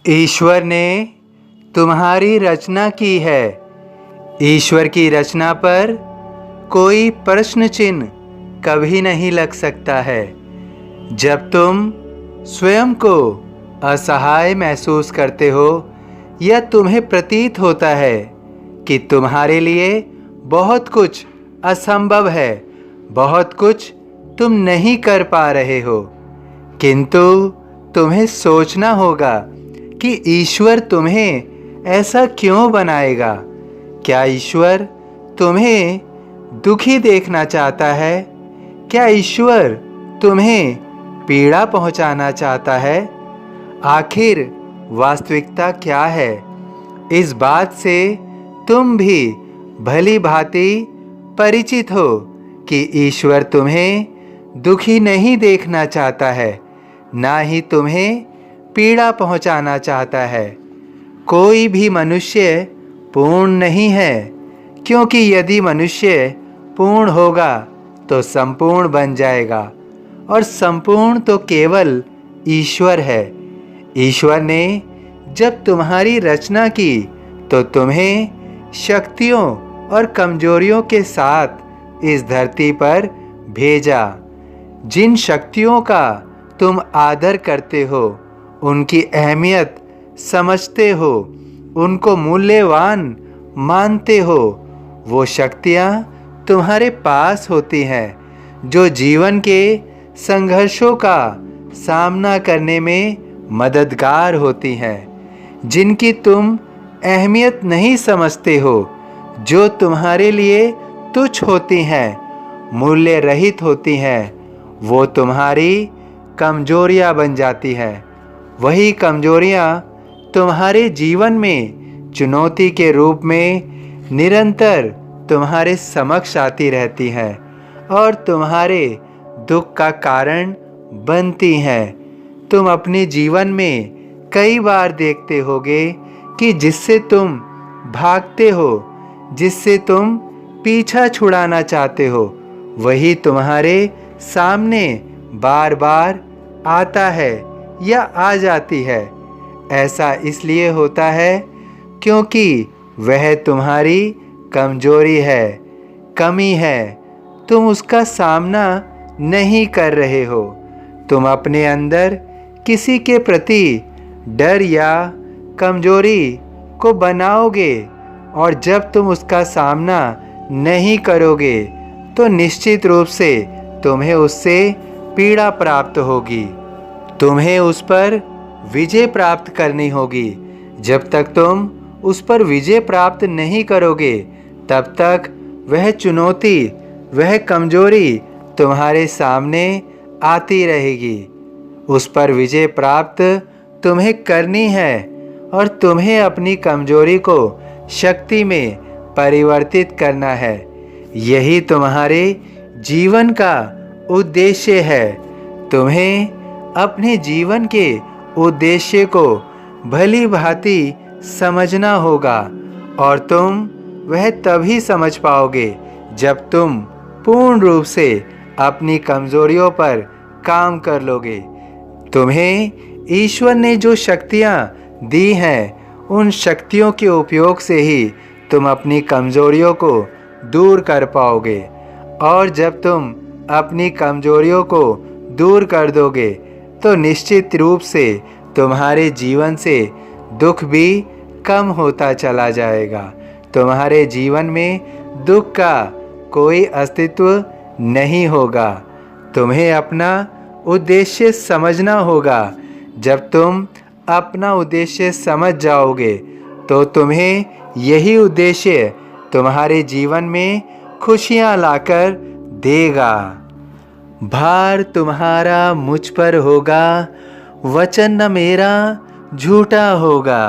ईश्वर ने तुम्हारी रचना की है। ईश्वर की रचना पर कोई प्रश्न चिन्ह कभी नहीं लग सकता है। जब तुम स्वयं को असहाय महसूस करते हो या तुम्हें प्रतीत होता है कि तुम्हारे लिए बहुत कुछ असंभव है, बहुत कुछ तुम नहीं कर पा रहे हो, किंतु तुम्हें सोचना होगा कि ईश्वर तुम्हें ऐसा क्यों बनाएगा। क्या ईश्वर तुम्हें दुखी देखना चाहता है? क्या ईश्वर तुम्हें पीड़ा पहुंचाना चाहता है? आखिर वास्तविकता क्या है? इस बात से तुम भी भली भांति परिचित हो कि ईश्वर तुम्हें दुखी नहीं देखना चाहता है, ना ही तुम्हें पीड़ा पहुंचाना चाहता है। कोई भी मनुष्य पूर्ण नहीं है, क्योंकि यदि मनुष्य पूर्ण होगा तो संपूर्ण बन जाएगा, और संपूर्ण तो केवल ईश्वर है। ईश्वर ने जब तुम्हारी रचना की तो तुम्हें शक्तियों और कमजोरियों के साथ इस धरती पर भेजा। जिन शक्तियों का तुम आदर करते हो, उनकी अहमियत समझते हो, उनको मूल्यवान मानते हो, वो शक्तियाँ तुम्हारे पास होती हैं जो जीवन के संघर्षों का सामना करने में मददगार होती हैं, जिनकी तुम अहमियत नहीं समझते हो, जो तुम्हारे लिए तुच्छ होती हैं, मूल्य रहित होती हैं, वो तुम्हारी कमजोरियां बन जाती हैं। वही कमजोरियां तुम्हारे जीवन में चुनौती के रूप में निरंतर तुम्हारे समक्ष आती रहती हैं और तुम्हारे दुख का कारण बनती हैं। तुम अपने जीवन में कई बार देखते होगे कि जिससे तुम भागते हो, जिससे तुम पीछा छुड़ाना चाहते हो, वही तुम्हारे सामने बार बार आता है या आ जाती है। ऐसा इसलिए होता है क्योंकि वह तुम्हारी कमजोरी है, कमी है। तुम उसका सामना नहीं कर रहे हो। तुम अपने अंदर किसी के प्रति डर या कमजोरी को बनाओगे, और जब तुम उसका सामना नहीं करोगे तो निश्चित रूप से तुम्हें उससे पीड़ा प्राप्त होगी। तुम्हें उस पर विजय प्राप्त करनी होगी। जब तक तुम उस पर विजय प्राप्त नहीं करोगे, तब तक वह चुनौती, वह कमजोरी तुम्हारे सामने आती रहेगी। उस पर विजय प्राप्त तुम्हें करनी है, और तुम्हें अपनी कमजोरी को शक्ति में परिवर्तित करना है। यही तुम्हारे जीवन का उद्देश्य है। तुम्हें अपने जीवन के उद्देश्य को भली भांति समझना होगा, और तुम वह तभी समझ पाओगे जब तुम पूर्ण रूप से अपनी कमजोरियों पर काम कर लोगे। तुम्हें ईश्वर ने जो शक्तियाँ दी हैं, उन शक्तियों के उपयोग से ही तुम अपनी कमजोरियों को दूर कर पाओगे, और जब तुम अपनी कमजोरियों को दूर कर दोगे तो निश्चित रूप से तुम्हारे जीवन से दुख भी कम होता चला जाएगा। तुम्हारे जीवन में दुख का कोई अस्तित्व नहीं होगा। तुम्हें अपना उद्देश्य समझना होगा। जब तुम अपना उद्देश्य समझ जाओगे तो तुम्हें यही उद्देश्य तुम्हारे जीवन में खुशियाँ लाकर देगा। भार तुम्हारा मुझ पर होगा, वचन न मेरा झूठा होगा।